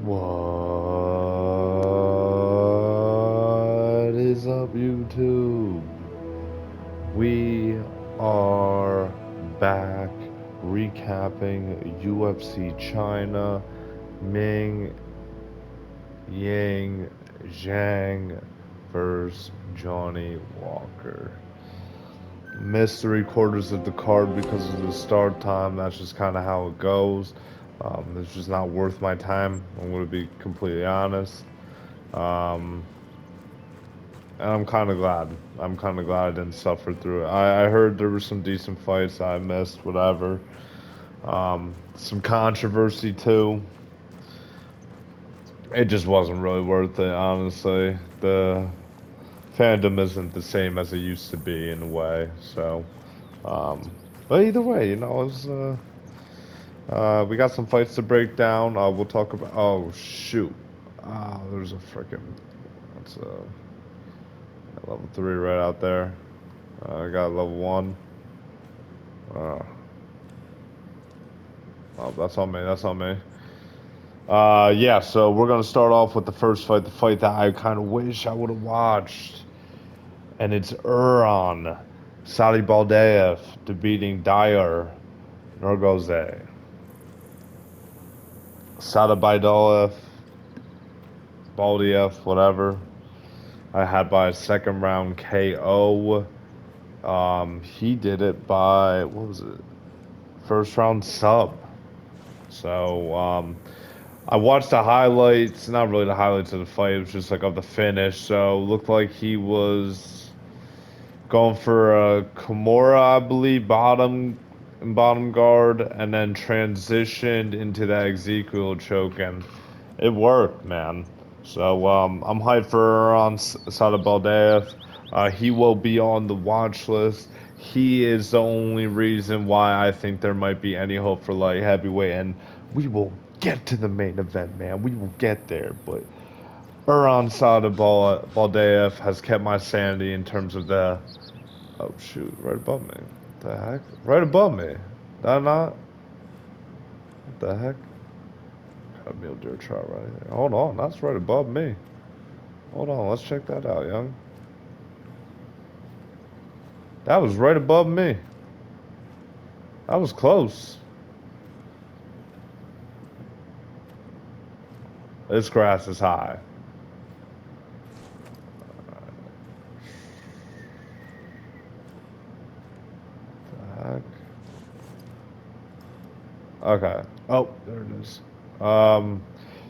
What is up, YouTube? We are back recapping UFC China, Ming Yang Zhang versus Johnny Walker. Missed 3 quarters of the card because of the start time. That's just kind of how it goes. It's just not worth my time. I'm going to be completely honest. Um, and I'm kind of glad. I'm kind of glad I didn't suffer through it. I heard there were some decent fights I missed, whatever. Some controversy too. It just wasn't really worth it, honestly. The fandom isn't the same as it used to be in a way. So, um, but either way, it was. We got some fights to break down. We'll talk about. Oh shoot! There's a freaking. That's a level 3 right out there. I got level 1. Uh, oh, that's on me. That's on me. Yeah. So we're gonna start off with the first fight, the fight that I kind of wish I would have watched, and it's Uran Sadi Baldaev defeating Dyer Norgoze. Sada Baldiev, whatever. I had by a second round KO. He did it by, what was it? First round sub. So, I watched the highlights, not really the highlights of the fight, it was just like of the finish. So, looked like he was going for a Kimura, I believe, bottom guard, and then transitioned into that Ezekiel choke, and it worked, man. So I'm hyped for on Sada Baldaev. He will be on the watch list. He is the only reason why I think there might be any hope for light heavyweight, and we will get to the main event, man. We will get there, but Sada Baldaev has kept my sanity in terms of the. Oh shoot! Right above me. What the heck? Right above me. That not? What the heck? Got a mule deer trot right there. Hold on, that's right above me. Hold on, let's check that out, young. That was right above me. That was close. This grass is high. What the heck? Okay. Oh, there it is.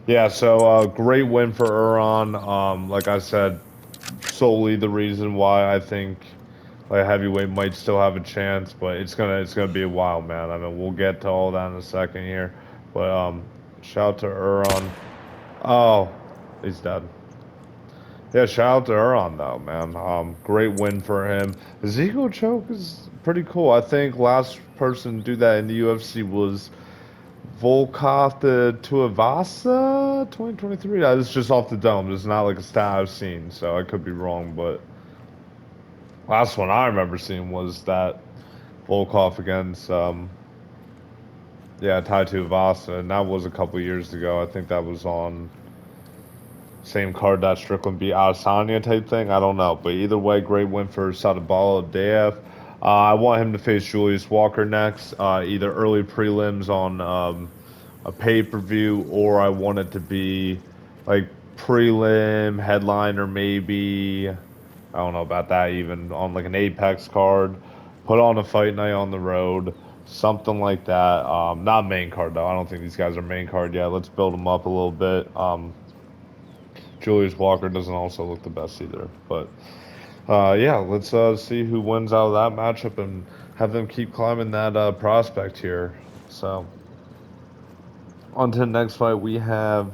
Yeah, so great win for Uran. Like I said, solely the reason why I think like heavyweight might still have a chance, but it's gonna be a while, man. I mean, we'll get to all that in a second here. But shout out to Uran. Oh, he's dead. Yeah, shout out to Uran though, man. Great win for him. The Zico choke is pretty cool. I think last person to do that in the UFC was Volkov the Tuivasa 2023. This is just off the dome. It's not like a stat I've seen, so I could be wrong. But last one I remember seeing was that Volkov against yeah, Tai Tuivasa, and that was a couple years ago. I think that was on same card that Strickland beat Adesanya type thing. I don't know, but either way, great win for Sadibala DF. I want him to face Julius Walker next, either early prelims on a pay-per-view, or I want it to be like prelim headliner, maybe. I don't know about that, even on like an Apex card. Put on a fight night on the road, something like that. Not main card though. I don't think these guys are main card yet. Let's build them up a little bit. Julius Walker doesn't also look the best either. But yeah, let's see who wins out of that matchup and have them keep climbing that prospect here. So on to the next fight, we have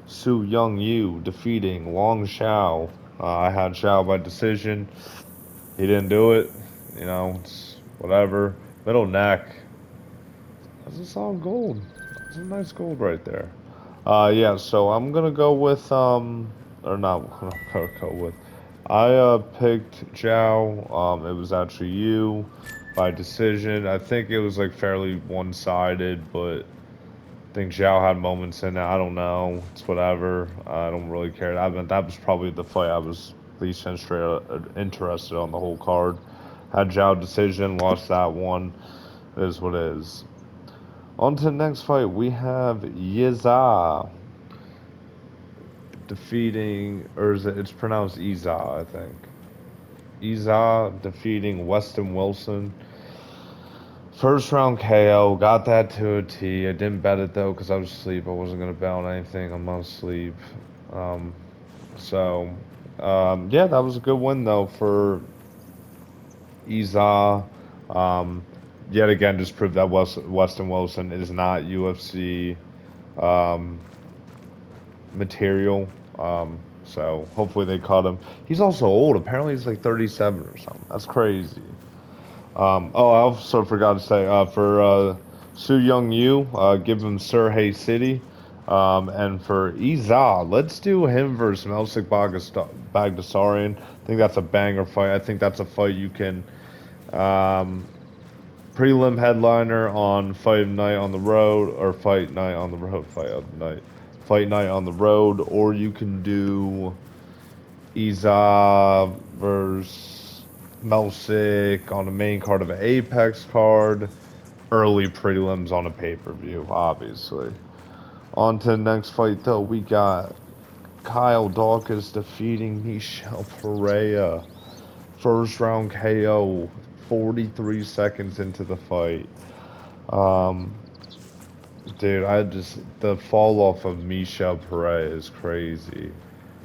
Su Young Yu defeating Long Xiao. I had Xiao by decision. He didn't do it. It's whatever. Middle neck. That's a solid gold. That's a nice gold right there. Yeah, so I'm gonna go with or not. I'm gonna go with. I picked Zhao. It was actually you by decision. I think it was like fairly one-sided, but think Zhao had moments in it. I don't know. It's whatever. I don't really care. I mean, that was probably the fight I was least interested on the whole card. Had Zhao decision, lost that one. It is what it is. On to the next fight, we have Yiza defeating, or is it? It's pronounced Iza, I think. Iza defeating Weston Wilson. First round KO, got that to a T. I didn't bet it though because I was asleep. I wasn't gonna bet on anything. I'm not asleep. Um, so, yeah, that was a good win though for Iza. Um, Yet again, just proved that Weston Wilson is not UFC um, material. So hopefully they cut him. He's also old. Apparently he's like 37 or something. That's crazy. Oh, I also forgot to say for Su Young Yu, give him Surhey City. And for Iza, let's do him versus Melsik Bagdasarian. I think that's a banger fight. I think that's a fight you can um, prelim headliner on fight night on the road, or fight night on the road, fight night on the road, or you can do Iza versus Melsik on the main card of an Apex card. Early prelims on a pay-per-view, obviously. On to the next fight, though. We got Kyle Dawkins defeating Michel Pereira. First round KO, 43 seconds into the fight. Um, Dude, the fall off of Michel Pereira is crazy.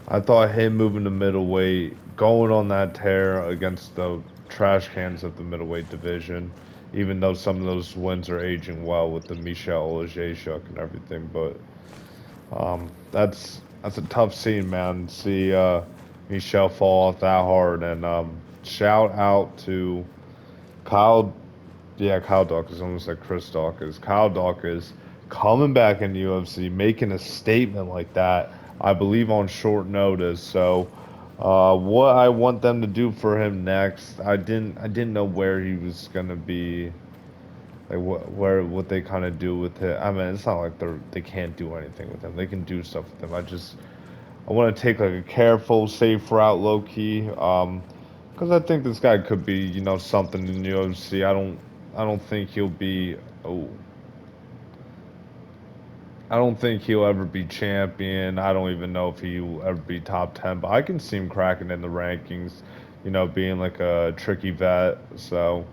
I thought him moving to middleweight, going on that tear against the trash cans of the middleweight division, even though some of those wins are aging well with the Michel Olajayshuk and everything, but that's a tough scene, man. See Michel fall off that hard, and shout out to Kyle. Yeah, Kyle Dawkins, almost like Chris Dawkins. Kyle Dawkins coming back in the UFC, making a statement like that, I believe on short notice. So, what I want them to do for him next, I didn't know where he was gonna be, like what they kind of do with it. I mean, it's not like they can't do anything with him. They can do stuff with him. I want to take like a careful, safe route, low key. Because I think this guy could be, something in the UFC. I don't think he'll be. Oh, I don't think he'll ever be champion. I don't even know if he'll ever be top 10. But I can see him cracking in the rankings. Being like a tricky vet. So,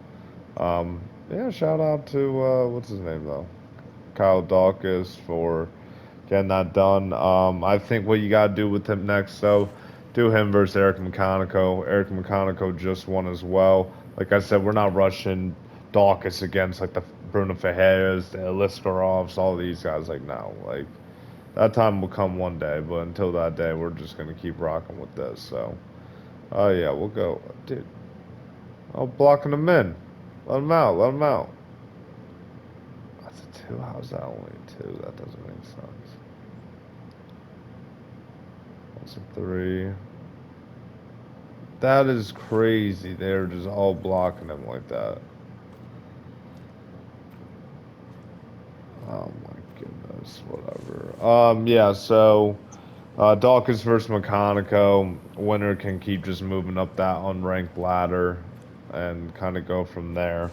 yeah. Shout out to what's his name though, Kyle Dawkins for getting that done. I think what you gotta do with him next, though, do him versus Eric McConico. Eric McConico just won as well. Like I said, we're not rushing Dawkins against like the Bruno Ferreiras, the Liskarovs, all these guys. Like no, like that time will come one day, but until that day, we're just gonna keep rocking with this. So, oh yeah, we'll go, dude. Oh, blocking them in. Let them out. Let them out. That's a two. How's that only a two? That doesn't make sense. That's a three. That is crazy. They're just all blocking him like that. Oh my goodness. Whatever. Yeah, so Dawkins versus McConico. Winner can keep just moving up that unranked ladder and kind of go from there.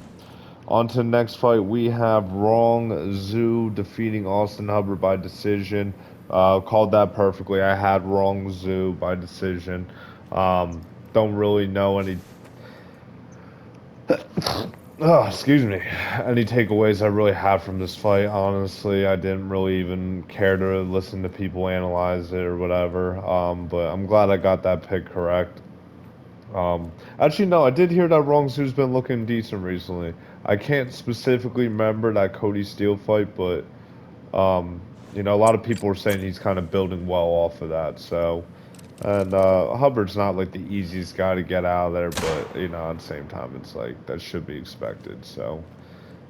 On to the next fight, we have Rong Zhu defeating Austin Hubbard by decision. Called that perfectly. I had Rong Zhu by decision. Don't really know any. Oh, excuse me. Any takeaways I really have from this fight? Honestly, I didn't really even care to listen to people analyze it or whatever. But I'm glad I got that pick correct. Actually, no, I did hear that Rong Zhu's been looking decent recently. I can't specifically remember that Cody Steele fight, but a lot of people were saying he's kind of building well off of that. So, and Hubbard's not like the easiest guy to get out of there, but at the same time, it's like that should be expected. So,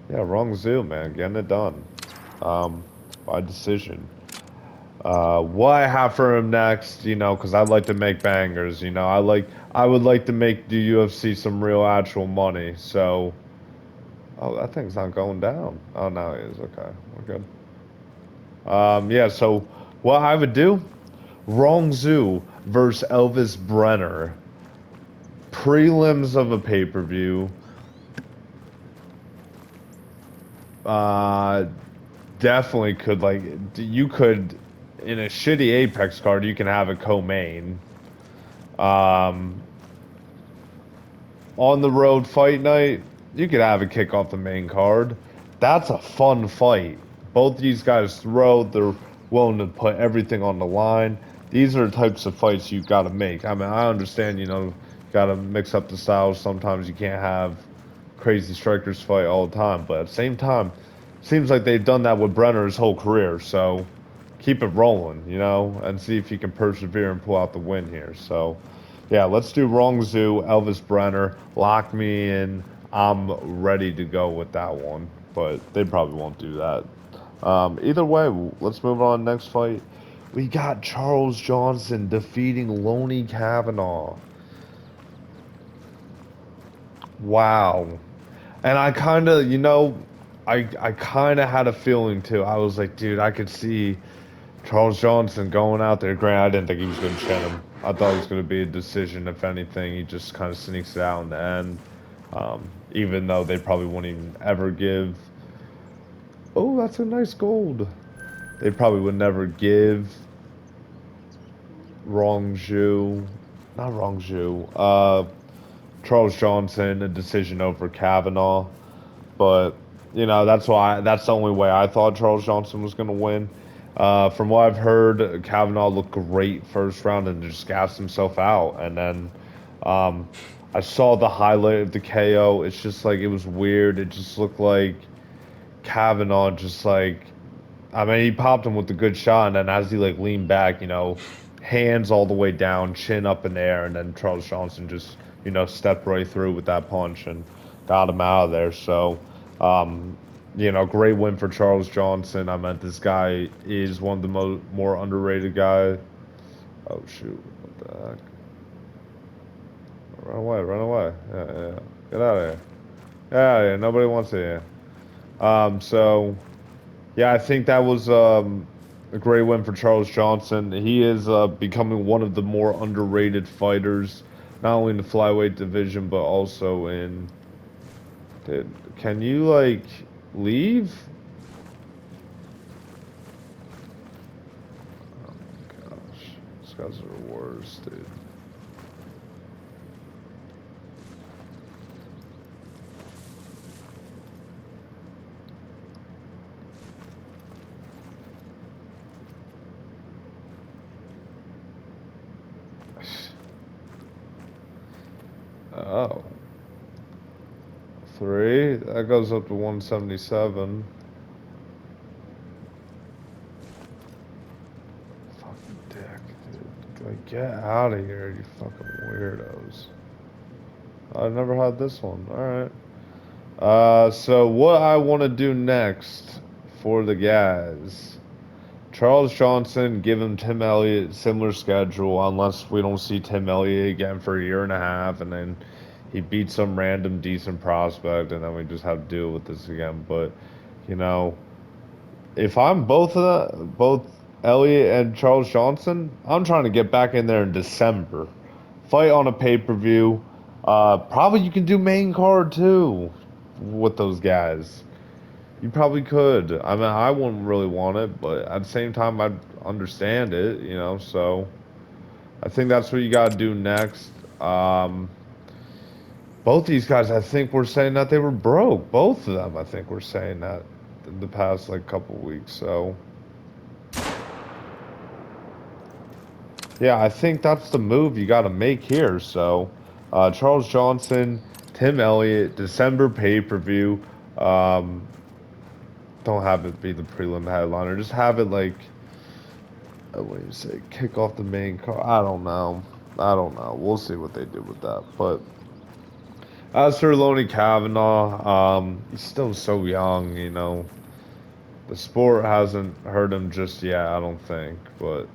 yeah, Rong Zhu, man, getting it done um, by decision. What I have for him next, because I'd like to make bangers. I would like to make the UFC some real actual money. So, oh, that thing's not going down. Oh, no, it is. Okay, we're good. Yeah, so what I would do, Wrong Zoo versus Elvis Brenner. Prelims of a pay-per-view. Uh, Definitely could, like, you could, in a shitty Apex card, you can have a co-main. Um, on the road fight night, you could have a kick off the main card. That's a fun fight. Both these guys throw, they're willing to put everything on the line. These are the types of fights you got to make. I mean, I understand, you got to mix up the styles. Sometimes you can't have crazy strikers fight all the time, but at the same time, seems like they've done that with Brenner his whole career. So keep it rolling, and see if you can persevere and pull out the win here. So. Yeah, let's do Wrong Zoo, Elvis Brenner. Lock me in. I'm ready to go with that one, but they probably won't do that. Either way, let's move on. Next fight, we got Charles Johnson defeating Loney Kavanaugh. Wow. And I kind of, I kind of had a feeling too. I was like, dude, I could see Charles Johnson going out there. Granted, I didn't think he was going to chin him. I thought it was going to be a decision. If anything, he just kind of sneaks it out in the end. Even though they probably wouldn't even ever give. Oh, that's a nice gold. They probably would never give Wrongju, not Wrongju, Charles Johnson a decision over Kavanaugh. But that's the only way I thought Charles Johnson was going to win. From what I've heard, Kavanaugh looked great first round and just gassed himself out. And then um, I saw the highlight of the KO. It's just like it was weird. It just looked like Kavanaugh just like I mean he popped him with a good shot, and then as he like leaned back, hands all the way down, chin up in the air, and then Charles Johnson just stepped right through with that punch and got him out of there. So. Um, Great win for Charles Johnson. I meant this guy is one of the more underrated guys. Oh shoot! What the heck? Run away! Run away! Yeah, yeah. Get out of here! Get out of here! Nobody wants it here. So yeah, I think that was a great win for Charles Johnson. He is becoming one of the more underrated fighters, not only in the flyweight division but also in. Can you like leave? Oh my gosh, these guys are the worst, dude. Oh. 3. That goes up to 177. Fucking dick, dude. Like, get out of here, you fucking weirdos. I've never had this one. Alright. So what I want to do next for the guys. Charles Johnson, give him Tim Elliott, similar schedule, unless we don't see Tim Elliott again for a year and a half, and then he beats some random decent prospect, and then we just have to deal with this again. But, you know, if I'm both Elliott and Charles Johnson, I'm trying to get back in there in December. Fight on a pay-per-view. Probably you can do main card too with those guys. You probably could. I mean, I wouldn't really want it, but at the same time, I'd understand it. So I think that's what you got to do next. Both these guys, I think, were saying that they were broke. Both of them, I think, were saying that in the past like couple weeks. So yeah, I think that's the move you got to make here. So Charles Johnson, Tim Elliott, December pay-per-view. Um, don't have it be the prelim headliner. Just have it like what do you say? Kick off the main card. I don't know. I don't know. We'll see what they do with that. But as for Loney Kavanaugh, he's still so young. The sport hasn't hurt him just yet, I don't think. But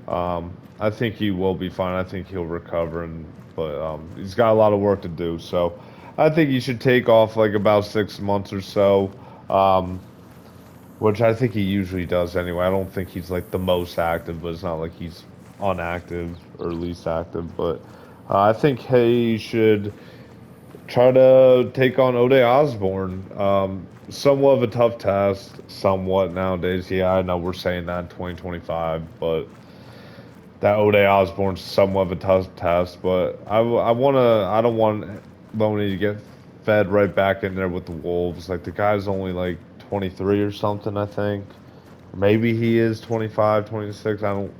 I think he will be fine. I think he'll recover, but he's got a lot of work to do. So I think he should take off like about 6 months or so. Um, which I think he usually does anyway. I don't think he's like the most active, but it's not like he's unactive or least active. But I think he should try to take on Ode Osborne. Somewhat of a tough task, somewhat nowadays. Yeah, I know we're saying that in 2025, but that Ode Osborne's somewhat of a tough task. But I don't want Loney to get fed right back in there with the Wolves. Like the guy's only like 23 or something, I think. Maybe he is 25, 26. I don't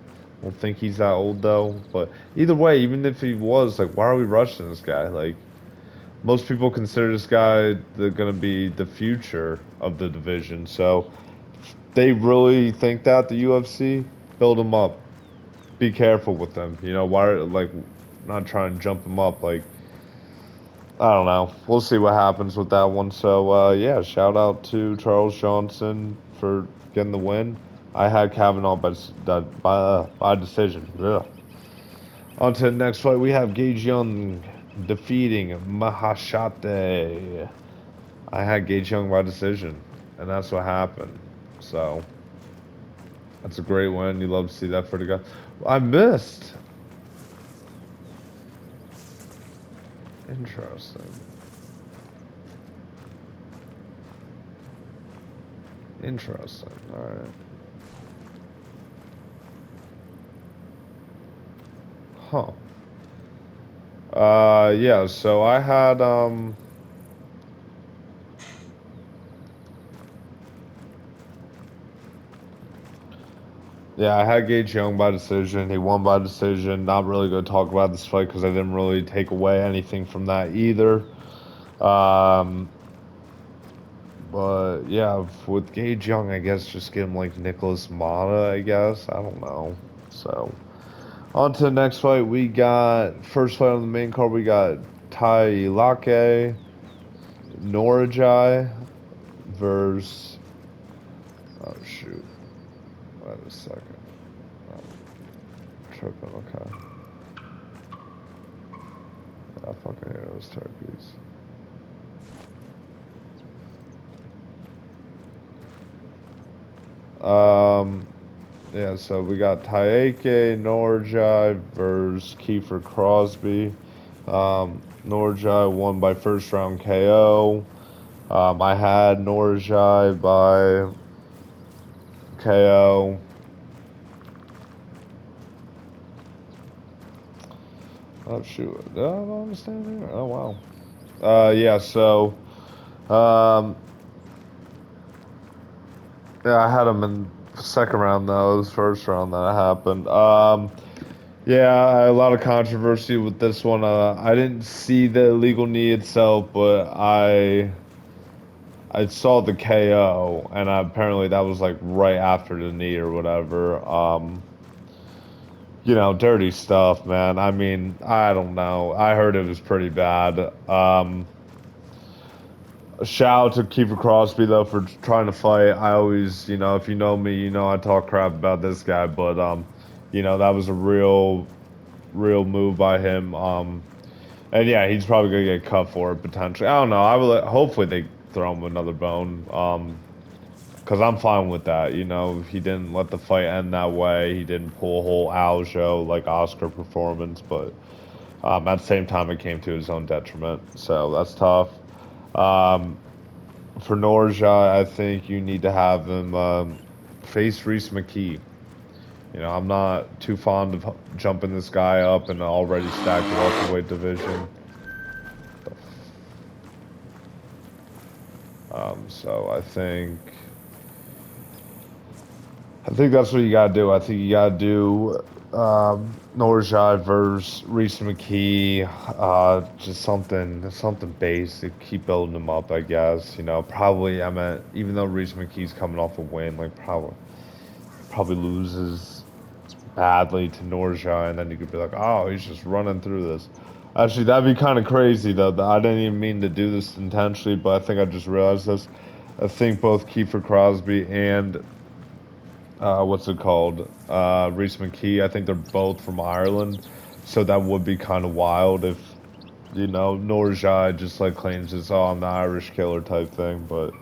think he's that old though. But either way, even if he was, like, why are we rushing this guy? Like, most people consider this guy gonna be the future of the division. So they really think that the UFC build him up. Be careful with them. You know, why like not trying to jump him up. Like I don't know. We'll see what happens with that one. So yeah, shout out to Charles Johnson for getting the win. I had Kavanaugh by decision. Ugh. On to the next fight, we have Gage Young defeating Mahashate. I had Gage Young by decision, and that's what happened. So that's a great win. You love to see that for the guy. I missed. Interesting. Interesting. All right. Huh. Yeah, so I had yeah, I had Gage Young by decision. He won by decision. Not really going to talk about this fight because I didn't really take away anything from that either. Um, but yeah, with Gage Young, I guess just get him like Nicholas Mata, I guess. I don't know. So on to the next fight. We got first fight on the main card. We got Tai Lake Norajai versus oh shoot. Wait a second. Tripping, okay. I fucking hate those turkeys. Um, yeah, so we got Taeke Norjai versus Kiefer Crosby. Norjai won by first round KO. I had Norjai by KO. Oh shoot, did I not understand here? Oh wow. Yeah, so um, yeah, I had him in second round though. It was first round that happened. Yeah, a lot of controversy with this one. I didn't see the illegal knee itself, but I saw the KO, and apparently that was like right after the knee or whatever. You know, dirty stuff, man. I mean, I don't know. I heard it was pretty bad. A shout out to Kiefer Crosby though for trying to fight. I always, you know, if you know me, you know I talk crap about this guy, but you know, that was a real move by him. And yeah, he's probably gonna get cut for it potentially. I don't know. I will. Hopefully they throw him another bone. Because I'm fine with that. You know, he didn't let the fight end that way. He didn't pull a whole Aljo like Oscar performance, but at the same time, it came to his own detriment. So that's tough. Um, for Norja, I think you need to have him face Reese McKee. You know, I'm not too fond of jumping this guy up in an already stacked welterweight division. So I think that's what you gotta do. I think you gotta do Norjai versus Reese McKee. Just something basic. Keep building them up, I guess. You know, probably I mean, even though Reese McKee's coming off a win, like probably loses badly to Norjai, and then you could be like, oh, he's just running through this. Actually, that'd be kind of crazy though. I didn't even mean to do this intentionally, but I think I just realized this. I think both Kiefer Crosby and what's it called? Reese McKee. I think they're both from Ireland, so that would be kind of wild if, you know, Norjai just like claims it's, oh, I'm the Irish killer type thing. But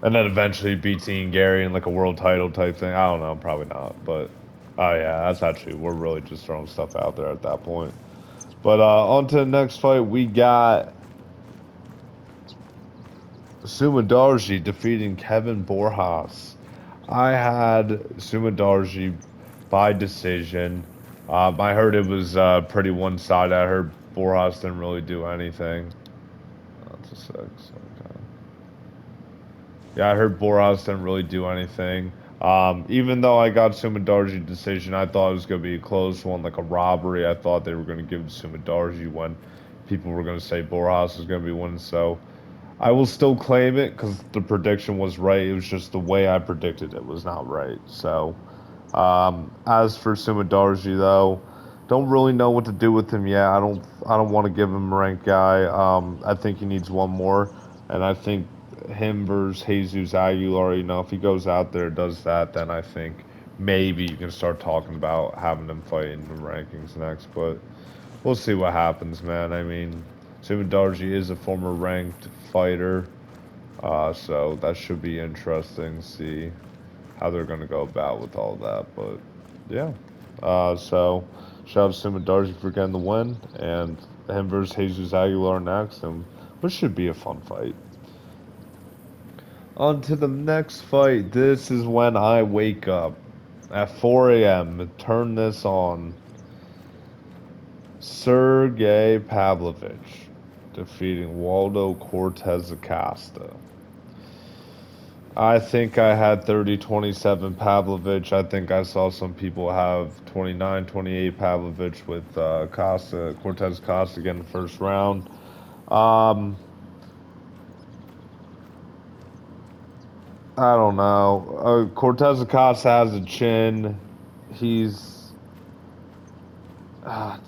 And then eventually beats Ian Gary in like a world title type thing. I don't know, probably not. But oh yeah, that's actually we're really just throwing stuff out there at that point. But on to the next fight, we got Sumadarji defeating Kevin Borjas. I had Sumadarji by decision. I heard it was pretty one-sided. I heard Borjas didn't really do anything. That's a six. Okay. Yeah, I heard Borjas didn't really do anything. Even though I got Sumadarji decision, I thought it was going to be a close one, like a robbery. I thought they were going to give it to Sumadarji when people were going to say Borjas was going to be winning. So I will still claim it because the prediction was right. It was just the way I predicted it was not right. So, as for Sumadarji though, don't really know what to do with him yet. I don't want to give him a rank guy. I think he needs one more, and I think him versus Jesus Aguilar. You know, if he goes out there and does that, then I think maybe you can start talking about having him fight in the rankings next. But we'll see what happens, man. I mean, Sumadarji is a former ranked fighter, so that should be interesting to see how they're going to go about with all that. But yeah, so shout out to Sumadarji for getting the win, and him versus Jesus Aguilar next, and which should be a fun fight. On to the next fight. This is when I wake up at 4 a.m. Turn this on. Sergey Pavlovich defeating Waldo Cortez Acosta. I think I had 30-27 Pavlovich. I think I saw some people have 29-28 Pavlovich with Cortez Acosta getting the first round. Um, I don't know. Cortez Acosta has a chin. He's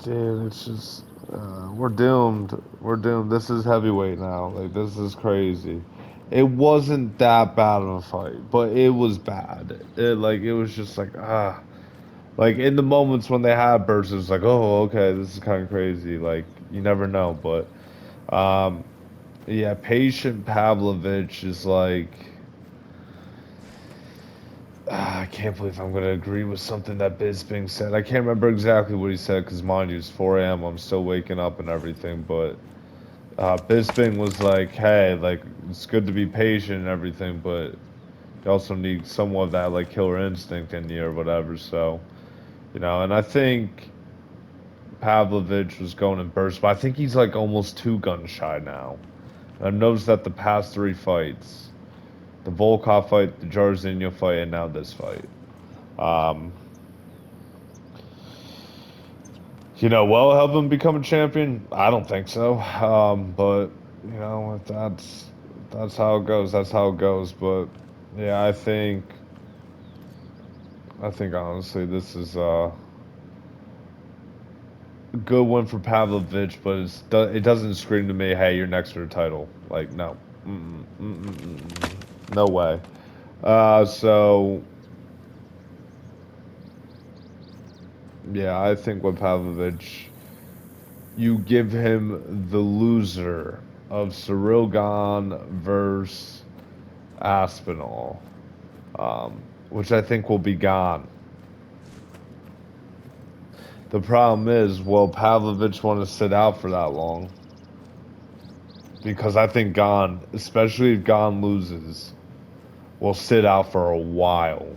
dude, it's just we're doomed. We're doomed. This is heavyweight now. Like this is crazy. It wasn't that bad of a fight, but it was bad. It was just like like in the moments when they had bursts, it was like, oh, okay, this is kind of crazy. Like you never know, but um, yeah, Patient Pavlovich is like. I can't believe I'm going to agree with something that Bisping said. I can't remember exactly what he said because, mind you, it's 4 a.m. I'm still waking up and everything. But Bisping was like, hey, like, it's good to be patient and everything, but you also need somewhat of that, like, killer instinct in you or whatever. So, you know, and I think Pavlovich was going in bursts, but I think he's, like, almost two gun shy now. And I've noticed that the past three fights, the Volkov fight, the Jairzinho fight, and now this fight. Um, will it help him become a champion? I don't think so. But if that's how it goes. That's how it goes. But yeah, I think honestly this is a good one for Pavlovich, but it doesn't scream to me, hey, you're next for the title. Like no, no way. So yeah, I think with Pavlovich, you give him the loser of Cyril Gahn versus Aspinall, which I think will be Gahn. The problem is, will Pavlovich want to sit out for that long? Because I think Gahn, especially if Gahn loses, will sit out for a while.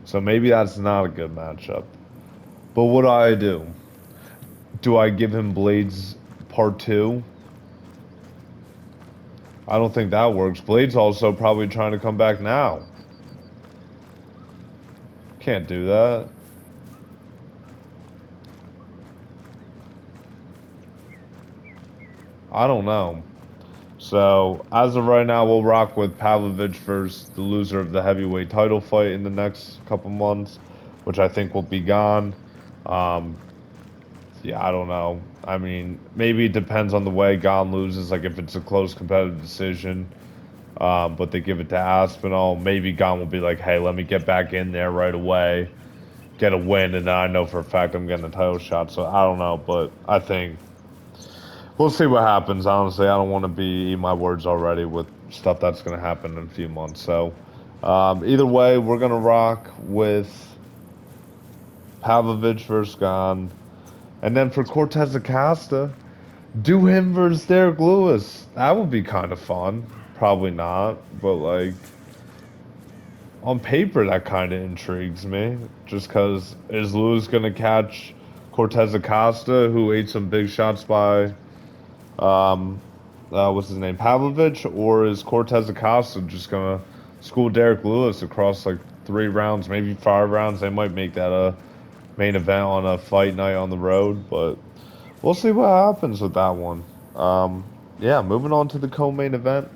So maybe that's not a good matchup. But what do I do? Do I give him Blades Part 2? I don't think that works. Blades also probably trying to come back now. Can't do that. I don't know. So, as of right now, we'll rock with Pavlovich versus the loser of the heavyweight title fight in the next couple months, which I think will be Gahn. Um, yeah, I don't know. I mean, maybe it depends on the way Gahn loses. Like, if it's a close competitive decision, but they give it to Aspinall, maybe Gahn will be like, hey, let me get back in there right away, get a win, and then I know for a fact I'm getting a title shot. So, I don't know, but I think we'll see what happens. Honestly, I don't want to be eat my words already with stuff that's going to happen in a few months. So, either way, we're going to rock with Pavlovich versus Gane. And then for Cortez Acosta, do him versus Derek Lewis. That would be kind of fun. Probably not, but like on paper, that kind of intrigues me. Just because is Lewis going to catch Cortez Acosta, who ate some big shots by um, what's his name, Pavlovich, or is Cortez Acosta just gonna school Derek Lewis across like 3 rounds, maybe 5 rounds? They might make that a main event on a fight night on the road, but we'll see what happens with that one. Yeah, moving on to the co-main event.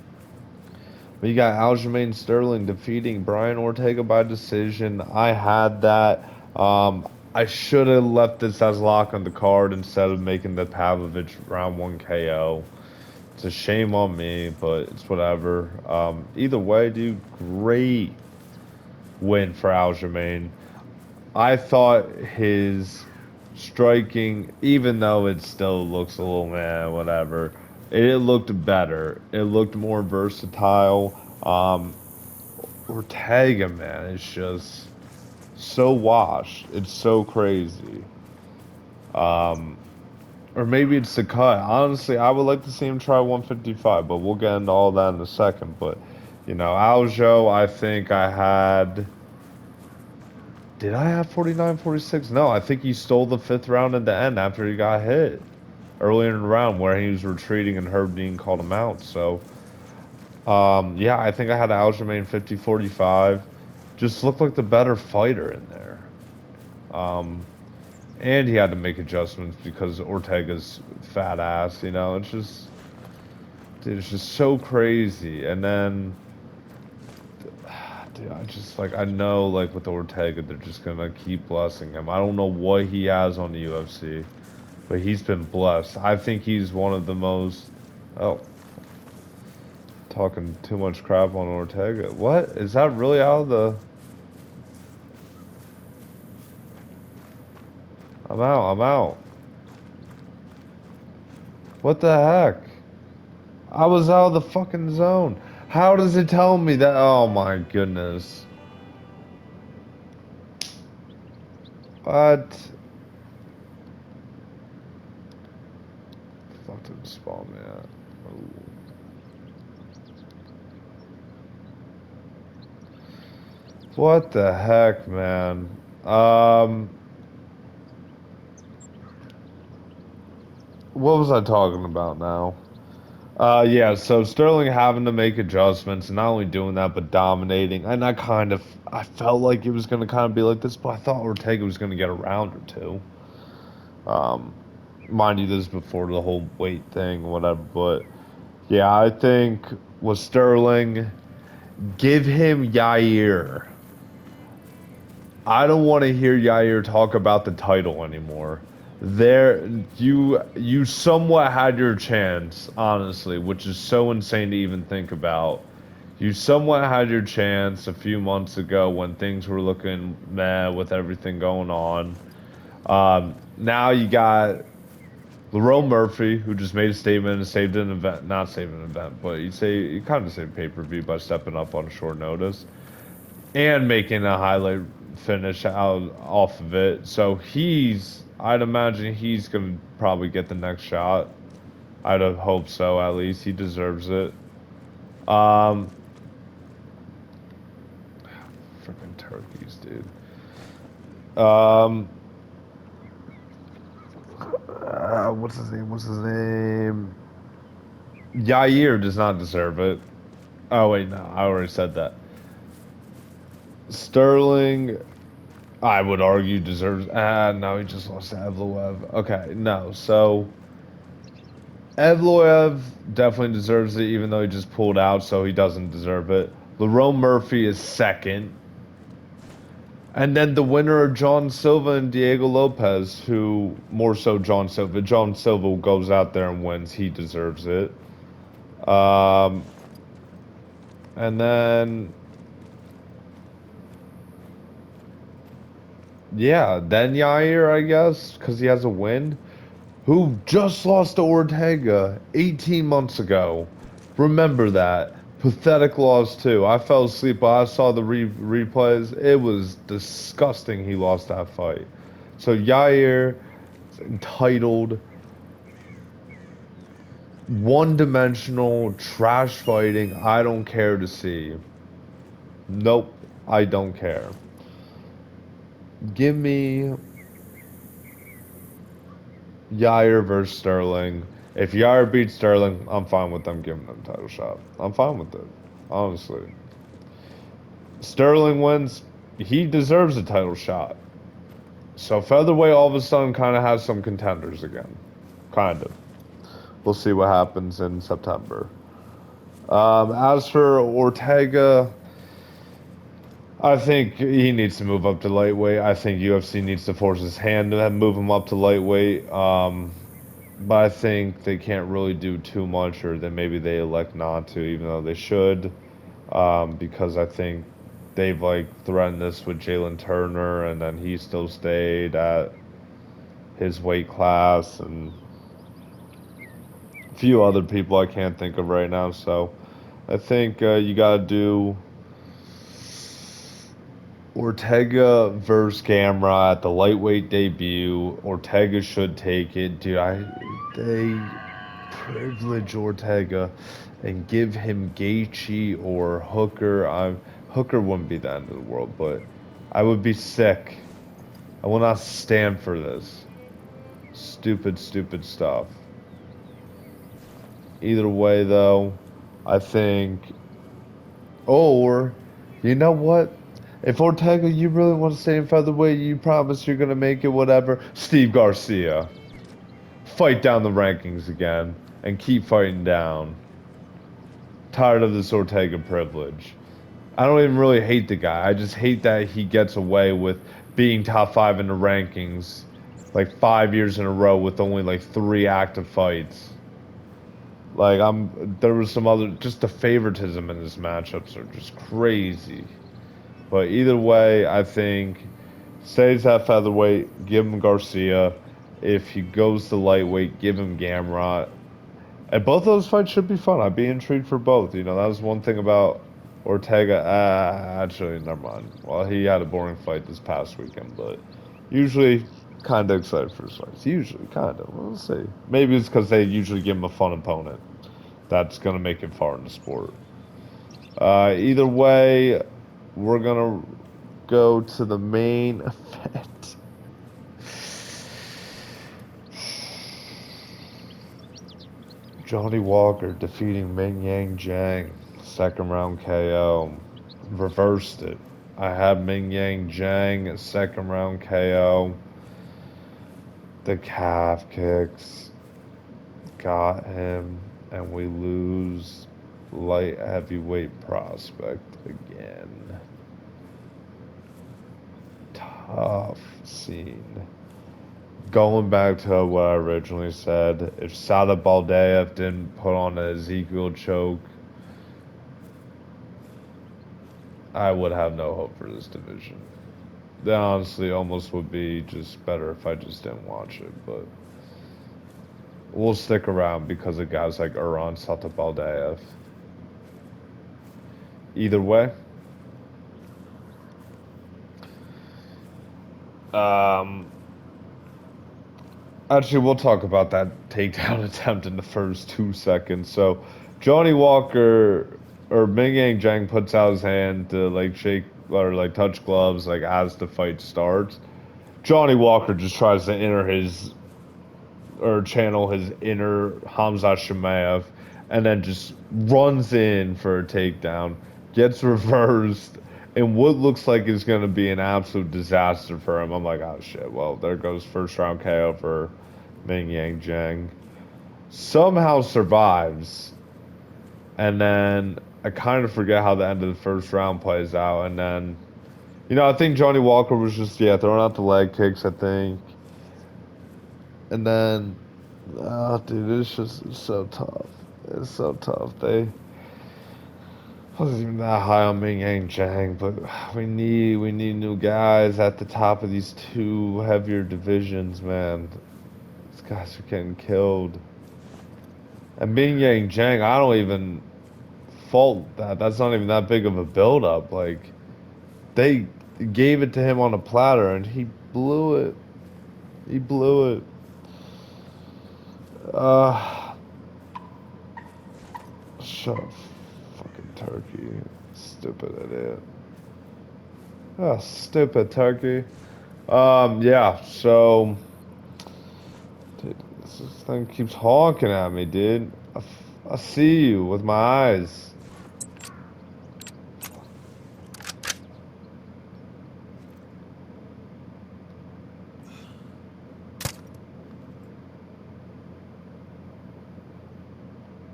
We got Aljamain Sterling defeating Brian Ortega by decision. I had that. I should have left this as lock on the card instead of making the Pavlovich round 1 KO. It's a shame on me, but it's whatever. Either way, dude, great win for Aljamain. I thought his striking, even though it still looks a little whatever, it looked better. It looked more versatile. Ortega, man, it's just so washed. It's so crazy. Um, or maybe it's the cut. Honestly, I would like to see him try 155, but we'll get into all that in a second. But, Aljo, I think I had. Did I have 49, 46? No, I think he stole the 5th round at the end after he got hit earlier in the round where he was retreating and Herb Dean called him out. So, yeah, I think I had Aljamain 50-45. Just looked like the better fighter in there. And he had to make adjustments because Ortega's fat ass, it's just, dude, it's just so crazy. And then, dude, I know, like, with Ortega, they're just gonna keep blessing him. I don't know what he has on the UFC, but he's been blessed. I think he's one of the most, oh, talking too much crap on Ortega. What? Is that really out of the, I'm out, I'm out. What the heck? I was out of the fucking zone. How does it tell me that? Oh my goodness. What? Fuck did spawn me at? Ooh. What the heck, man? What was I talking about now? Yeah, so Sterling having to make adjustments, and not only doing that, but dominating. And I felt like it was going to kind of be like this, but I thought Ortega was going to get a round or two. Um, Mind you, this is before the whole weight thing, whatever. But yeah, I think with Sterling, give him Yair. I don't want to hear Yair talk about the title anymore. There, you somewhat had your chance, honestly, which is so insane to even think about. You somewhat had your chance a few months ago when things were looking meh with everything going on. Now you got Lerone Murphy, who just made a statement and saved an event, not saved an event, but you kind of saved pay-per-view by stepping up on short notice and making a highlight finish out off of it. So I'd imagine he's gonna probably get the next shot. I'd hope so, at least he deserves it. Um, Freaking turkeys, dude. Um, what's his name? What's his name? Yair does not deserve it. Oh wait, no, I already said that. Sterling, I would argue deserves. No, he just lost to Evloev. Okay, no. So Evloev definitely deserves it, even though he just pulled out, so he doesn't deserve it. Lerone Murphy is second, and then the winner of John Silva and Diego Lopez, who more so John Silva. John Silva goes out there and wins. He deserves it. Um, and then yeah, then Yair, I guess, because he has a win. Who just lost to Ortega 18 months ago. Remember that. Pathetic loss too. I fell asleep, but I saw the replays. It was disgusting. He lost that fight. So Yair, entitled, one-dimensional trash fighting. I don't care to see. Nope, I don't care. Give me Yair versus Sterling. If Yair beats Sterling, I'm fine with them giving them title shot. I'm fine with it, honestly. Sterling wins, he deserves a title shot. So featherweight all of a sudden kind of has some contenders again. Kind of. We'll see what happens in September. As for Ortega, I think he needs to move up to lightweight. I think UFC needs to force his hand to move him up to lightweight. But I think they can't really do too much, or then maybe they elect not to, even though they should. Because I think they've like threatened this with Jalen Turner, and then he still stayed at his weight class, and a few other people I can't think of right now. So I think you got to do Ortega versus Gamrot at the lightweight debut. Ortega should take it, dude. They privilege Ortega and give him Gaethje or Hooker. Hooker wouldn't be the end of the world, but I would be sick. I will not stand for this. Stupid, stupid stuff. Either way, though, I think. Or, you know what? If Ortega, you really want to stay in featherweight, you promise you're gonna make it, whatever. Steve Garcia, fight down the rankings again and keep fighting down. Tired of this Ortega privilege. I don't even really hate the guy. I just hate that he gets away with being top 5 in the rankings like 5 years in a row with only like 3 active fights. Like there was some other, just the favoritism in his matchups are just crazy. But either way, I think stays at featherweight, give him Garcia. If he goes to lightweight, give him Gamrot. And both of those fights should be fun. I'd be intrigued for both. You know, that was one thing about Ortega. Actually, never mind. Well, he had a boring fight this past weekend, but usually kind of excited for his fights. Usually, kind of. We'll see. Maybe it's because they usually give him a fun opponent that's going to make it far in the sport. Either way, we're going to go to the main event. Johnny Walker defeating Ming Yang Zhang, second round KO. Reversed it. I had Ming Yang Zhang, second round KO. The calf kicks got him, and we lose light heavyweight prospect again. Tough scene. Going back to what I originally said, if Sada Baldaev didn't put on an Ezekiel choke, I would have no hope for this division. That honestly almost would be just better if I just didn't watch it, but we'll stick around because of guys like Uran Satabaldaev. Either way, actually, we'll talk about that takedown attempt in the first 2 seconds. So, Johnny Walker or Ming Yang Zhang puts out his hand to like shake or like touch gloves like as the fight starts. Johnny Walker just tries to enter his or channel his inner Hamza Shemaev and then just runs in for a takedown, gets reversed, and what looks like is going to be an absolute disaster for him. I'm like, oh shit, well, there goes first round KO for Ming Yang Zhang. Somehow survives, and then I kind of forget how the end of the first round plays out, and then, you know, I think Johnny Walker was just, throwing out the leg kicks, I think. And then, oh, dude, it's so tough. It's so tough. I wasn't even that high on Ming Yang Zhang, but we need new guys at the top of these 2 heavier divisions, man. These guys are getting killed. And Ming Yang Zhang, I don't even fault that. That's not even that big of a build-up. Like, they gave it to him on a platter, and he blew it. He blew it. Uh, Shut up, fucking turkey. Stupid idiot. Oh, stupid turkey. Yeah, so... Dude, this thing keeps honking at me, dude. I see you with my eyes.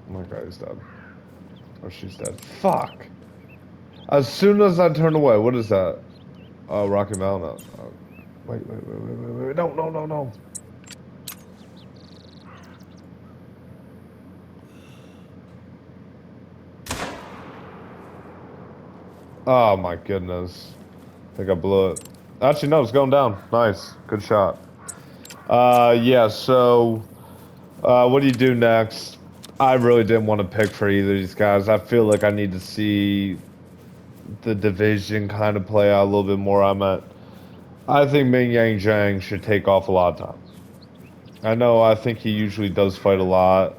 Oh my God, he's dead. Oh, she's dead. Fuck! As soon as I turn away, what is that? Oh, Rocky Mountain. Wait. No, no, no, no. Oh my goodness. I think I blew it. Actually, no, it's going down. Nice. Good shot. Yeah, so, what do you do next? I really didn't want to pick for either of these guys. I feel like I need to see the division kind of play out a little bit more. I think Ming Yang Zhang should take off a lot of time. I think he usually does fight a lot,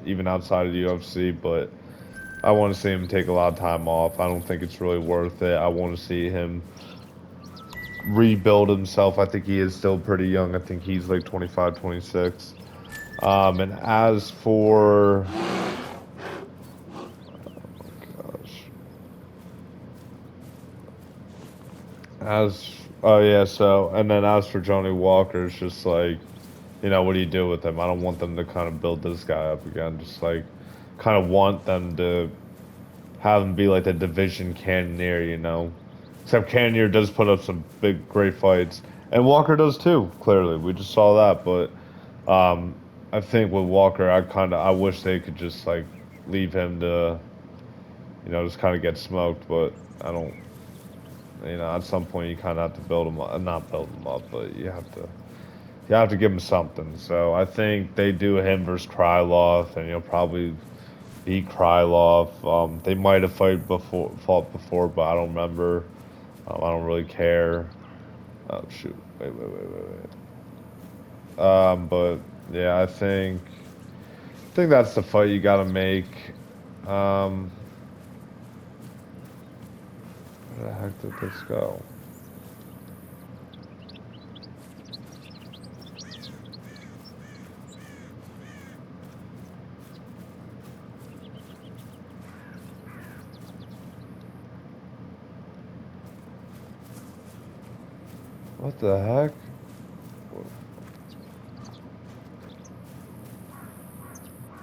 even outside of the UFC, but I want to see him take a lot of time off. I don't think it's really worth it. I want to see him rebuild himself. I think he is still pretty young. I think he's like 25, 26. And as for... Oh, gosh. Oh yeah, so, and then as for Johnny Walker, it's just like, what do you do with him? I don't want them to kind of build this guy up again. Just like, kind of want them to have him be like the division cannoneer. Except Cannoneer does put up some big, great fights. And Walker does too, clearly. We just saw that, but I think with Walker, I wish they could just like leave him to, just kind of get smoked, but I don't, at some point you kind of have to build him up, not build him up, but you have to give him something. So I think they do him versus Krylov, and he'll probably beat Krylov. They might have fought before, but I don't remember. I don't really care. Oh shoot! Wait. But yeah, I think that's the fight you gotta make. Where the heck did this go? What the heck?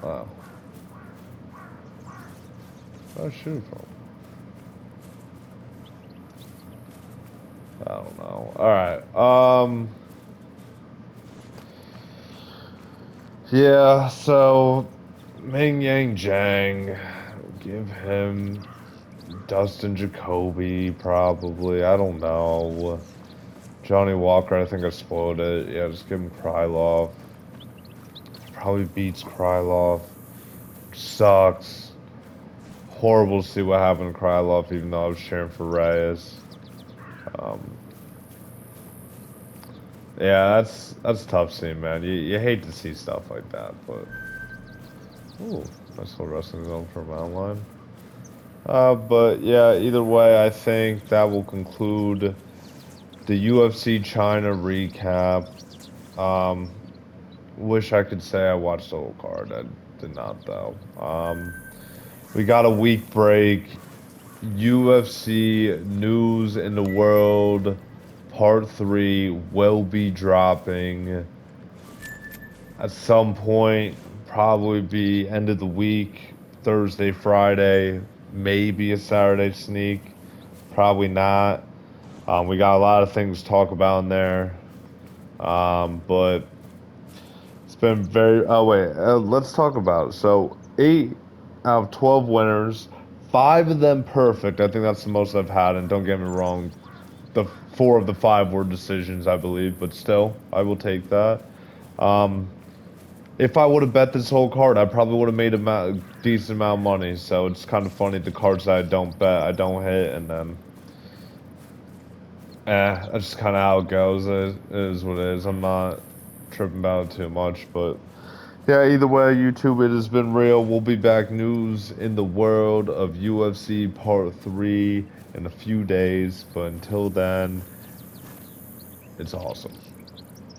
Oh. Where's it shoot from? I don't know. Alright. Yeah, so Ming Yang Zhang, give him Dustin Jacoby, probably. I don't know. Johnny Walker, I think I spoiled it. Yeah, just give him Krylov. Probably beats Krylov. Sucks. Horrible to see what happened to Krylov, even though I was cheering for Reyes. Yeah, that's tough seeing, man. You hate to see stuff like that, but ooh, nice little wrestling zone for Mountain Line. But yeah, either way, I think that will conclude the UFC China recap. Wish I could say I watched the whole card. I did not though. We got a week break. UFC News in the World Part 3 will be dropping at some point, probably be end of the week, Thursday, Friday, maybe a Saturday sneak, probably not. We got a lot of things to talk about in there, but it's been very, oh wait, let's talk about it. So 8 out of 12 winners, 5 of them perfect. I think that's the most I've had, and don't get me wrong, the 4 of the 5 were decisions, I believe, but still, I will take that. if I would have bet this whole card, I probably would have made a decent amount of money. So it's kind of funny the cards that I don't bet, I don't hit, and then that's just kind of how it goes. It is what it is. I'm not tripping about it too much, but yeah, either way, YouTube, it has been real. We'll be back. News in the world of UFC Part 3 in a few days, but until then, it's awesome.